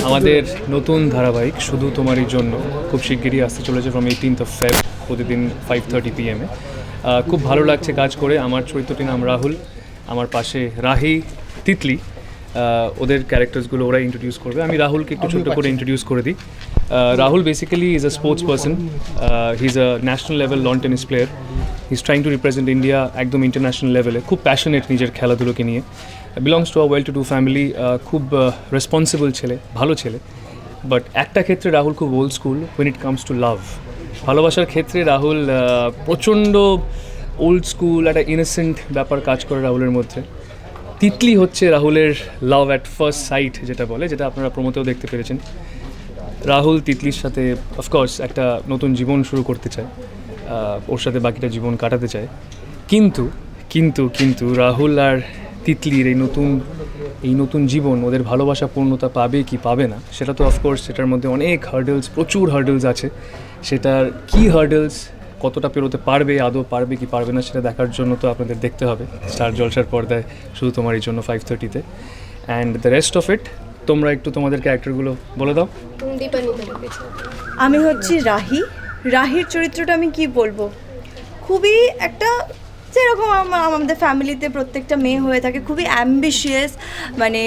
আমাদের নতুন ধারাবাহিক শুধু তোমারই জন্য খুব শিগগিরই আসতে চলেছে ফ্রম 18th of Feb প্রতিদিন 5:30 PM খুব ভালো লাগছে কাজ করে। আমার চরিত্রটির নাম রাহুল, আমার পাশে রাহি, তিতলি। ওদের ক্যারেক্টার্সগুলো ওরা ইন্ট্রোডিউস করবে। আমি রাহুলকে একটু ছোট্ট করে ইন্ট্রোডিউস করে দিই। Rahul basically is a sports person. He is a national level lawn tennis player. He is trying to represent India একদম ইন্টারন্যাশনাল লেভেলে। খুব প্যাশনেট নিজের খেলাধুলোকে নিয়ে। Belongs to a well to do family. খুব রেসপন্সিবল ছেলে, ভালো ছেলে। বাট একটা ক্ষেত্রে রাহুল খুব old school when it comes to love. ভালোবাসার ক্ষেত্রে রাহুল প্রচণ্ড ওল্ড স্কুল, একটা ইনোসেন্ট ব্যাপার কাজ করে রাহুলের মধ্যে। তিতলি হচ্ছে রাহুলের লাভ অ্যাট ফার্স্ট সাইট যেটা বলে, যেটা আপনারা প্রমোতেও দেখতে পেরেছেন। রাহুল তিতলির সাথে অফকোর্স একটা নতুন জীবন শুরু করতে চায়, ওর সাথে বাকিটা জীবন কাটাতে চায়। কিন্তু কিন্তু কিন্তু রাহুল আর তিতলির এই নতুন জীবন ওদের ভালোবাসা পূর্ণতা পাবে কি পাবে না, সেটা তো অফকোর্স সেটার মধ্যে অনেক হার্ডেলস, প্রচুর হার্ডেলস আছে। সেটার কি হার্ডেলস, কতটা পেরোতে পারবে, আদৌ পারবে কি পারবে না, সেটা দেখার জন্য তো আপনাদের দেখতে হবে স্টার জলসার পর্দায় শুধু তোমারই জন্য 5:30-তে। And the rest of it তোমরা একটু তোমাদের ক্যারেক্টারগুলো বলে দাও। আমি হচ্ছি রাহি। রাহির চরিত্রটা আমি কি বলবো, খুবই একটা যেরকম আমাদের ফ্যামিলিতে প্রত্যেকটা মেয়ে হয়ে থাকে, খুবই অ্যাম্বিশিয়াস। মানে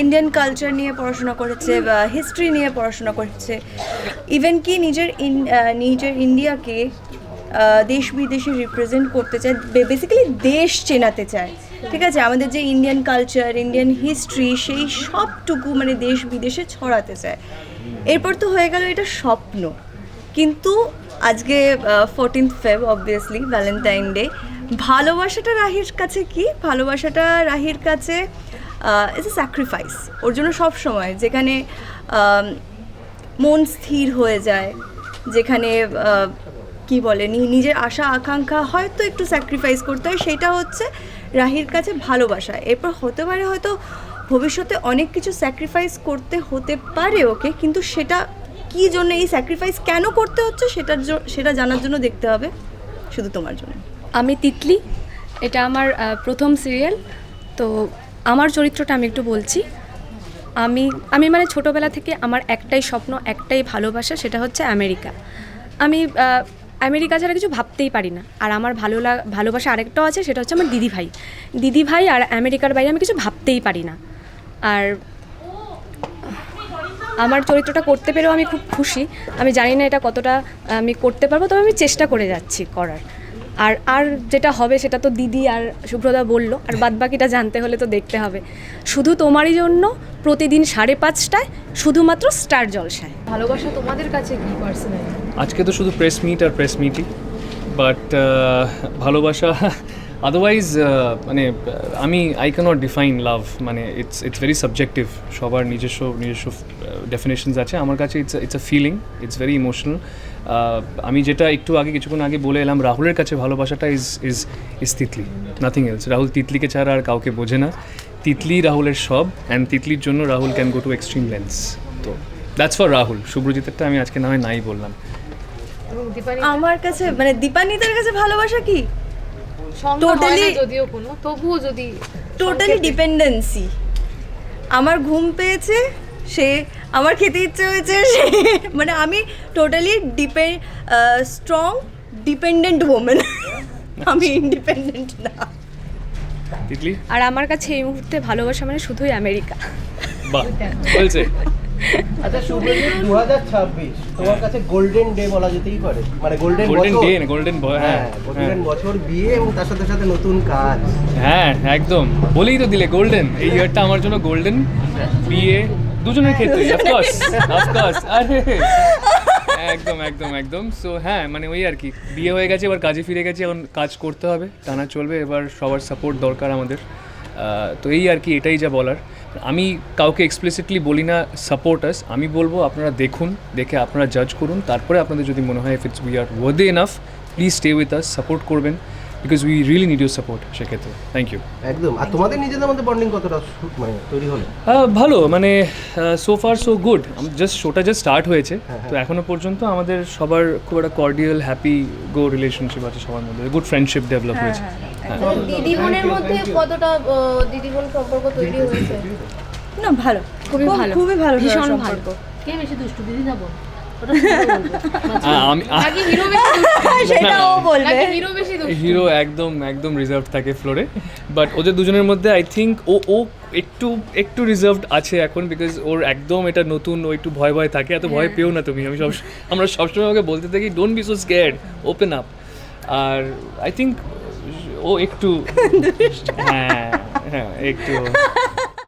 ইন্ডিয়ান কালচার নিয়ে পড়াশোনা করেছে, বা হিস্ট্রি নিয়ে পড়াশোনা করেছে। ইভেন কি নিজের ইন্ডিয়াকে দেশ বিদেশে রিপ্রেজেন্ট করতে চায়, বেসিক্যালি দেশ চেনাতে চায়। ঠিক আছে, আমাদের যে ইন্ডিয়ান কালচার, ইন্ডিয়ান হিস্ট্রি, সেই সবটুকু মানে দেশ বিদেশে ছড়াতে চায়। এরপর তো হয়ে গেল এটা স্বপ্ন, কিন্তু আজকে 14th Feb obviously Valentine day. ভালোবাসাটা রাহির কাছে কি, ভালোবাসাটা রাহির কাছে ইটস এ স্যাক্রিফাইস। ওর জন্য সব সময় যেখানে মন স্থির হয়ে যায়, যেখানে কি বলে নিজের আশা আকাঙ্ক্ষা হয়তো একটু স্যাক্রিফাইস করতে হয়, সেটা হচ্ছে রাহির কাছে ভালোবাসা। এরপর হতে পারে হয়তো ভবিষ্যতে অনেক কিছু স্যাক্রিফাইস করতে হতে পারে ওকে, কিন্তু সেটা কী জন্য, এই স্যাক্রিফাইস কেন করতে হচ্ছে সেটা জানার জন্য দেখতে হবে শুধু তোমার জন্য। আমি তিতলি, এটা আমার প্রথম সিরিয়াল। তো আমার চরিত্রটা আমি একটু বলছি। আমি মানে ছোটোবেলা থেকে আমার একটাই স্বপ্ন, একটাই ভালোবাসা, সেটা হচ্ছে আমেরিকা। আমি আমেরিকা ছাড়া কিছু ভাবতেই পারি না। আর আমার ভালোবাসা আরেকটাও আছে, সেটা হচ্ছে আমার দিদিভাই আর আমেরিকার বাইরে আমি কিছু ভাবতেই পারি না। আর আমার চরিত্রটা করতে পেরেও আমি খুব খুশি। আমি জানি না এটা কতটা আমি করতে পারবো, তবে আমি চেষ্টা করে যাচ্ছি করার। আর যেটা হবে সেটা তো দিদি আর শুভ্রদা বললো, আর বাদবাকিটা জানতে হলে তো দেখতে হবে। শুধু তোমারই জন্য প্রতিদিন 5:30টায় শুধুমাত্র স্টার জলসায়। ভালোবাসা তোমাদের কাছে কি পার্সোনালি? আজকে তো শুধু প্রেস মিটই, বাট ভালোবাসা আদারওয়াইজ মানে আই ক্যানট ডিফাইন লাভ। মানে ইটস ভেরি সাবজেক্টিভ। সবার নিজস্ব ডেফিনেশনস আছে। আমার কাছে it's a feeling, it's very emotional. আমি যেটা কিছুক্ষণ আগে বলে এলাম, রাহুলের কাছে ভালোবাসাটা is Titli, nothing else. Rahul তিতলিকে ছাড়া আর কাউকে বোঝে না। তিতলি রাহুলের সব, অ্যান্ড তিতলির জন্য Rahul can go to extreme lengths. তো দ্যাটস ফর রাহুল। শুভ্রজিতেরটা আমি আজকে নাই বললাম। আমার কাছে মানে দীপানিদের কাছে ভালোবাসা কি, টোটালি যদিও কোনো, তবুও যদি টোটালি ডিপেন্ডেন্সি। আমার ঘুম পেয়েছে, সে আমার খেতে ইচ্ছে হয়েছে, সে মানে আমি টোটালি স্ট্রং ডিপেন্ডেন্ট ওমেন। আমি ইন্ডিপেন্ডেন্ট না। তিতলি? আর আমার কাছে এই মুহূর্তে ভালোবাসা মানে শুধুই আমেরিকা। বাহ, বলছে। আচ্ছা শুভ্রজিৎ, 2026 তোমার কাছে গোল্ডেন ডে বলা যেতেই পারে, মানে গোল্ডেন বছর, বিয়ে এবং তার সাথে সাথে নতুন কাজ। হ্যাঁ একদম, বলেই তো দিলে গোল্ডেন। এই ইয়ারটা আমার জন্য গোল্ডেন, বিয়ে দুজনের ক্ষেত্রে অফকোর্স। আরে একদম। সো হ্যাঁ, মানে ওই আর কি, বিয়ে হয়ে গেছে, এবার কাজে ফিরে গেছে, এখন কাজ করতে হবে, টানা চলবে। এবার সবার সাপোর্ট দরকার আমাদের। তো এই আর কি, এটাই যা বলার। আমি কাউকে এক্সপ্লিসিটলি বলি না সাপোর্ট আস, আমি বলবো আপনারা দেখুন, দেখে আপনারা জাজ করুন। তারপরে আপনাদের যদি মনে হয় if we are worthy enough, please stay with us, support করবেন, because we really need your support. সেক্ষেত্রে থ্যাংক ইউ। একদম। আর তোমাদের নিজেদের মধ্যে বন্ডিং কতটা মানে তৈরি হলো? ভালো, মানে সো ফার সো গুড। শোটা স্টার্ট হয়েছে, তো এখনো পর্যন্ত আমাদের সবার খুব একটা কর্ডিয়াল, হ্যাপি গো রিলেশনশিপ আছে সবার মধ্যে। গুড ফ্রেন্ডশিপ ডেভেলপ হয়েছে। দিদি বোনের মধ্যে কতটা দিদি বোন সম্পর্ক তৈরি হয়েছে? না ভালো, খুবই ভালো, খুবই ভালো ভীষণ সম্পর্ক। কে বেশি দুষ্টু, দিদি না বোন? ওটা শুনতে বলবো। আমি নাকি হিরো বেশি দুষ্টু? সেটাও বলবে। নাকি হিরো বেশি দুষ্টু? হিরো একদম একদম রিজার্ভ থাকে ফ্লোরে, বাট ওদের দুজনের মধ্যে আই থিঙ্ক ও একটু একটু রিজার্ভড আছে এখন, বিকজ ওর একদম এটা নতুন, ও একটু ভয় ভয় থাকে। এত ভয় পেও না তুমি, আমরা সবসময় ওকে বলতে থাকি don't be so scared, open up. আর আই থিঙ্ক ও একটু হ্যাঁ একটু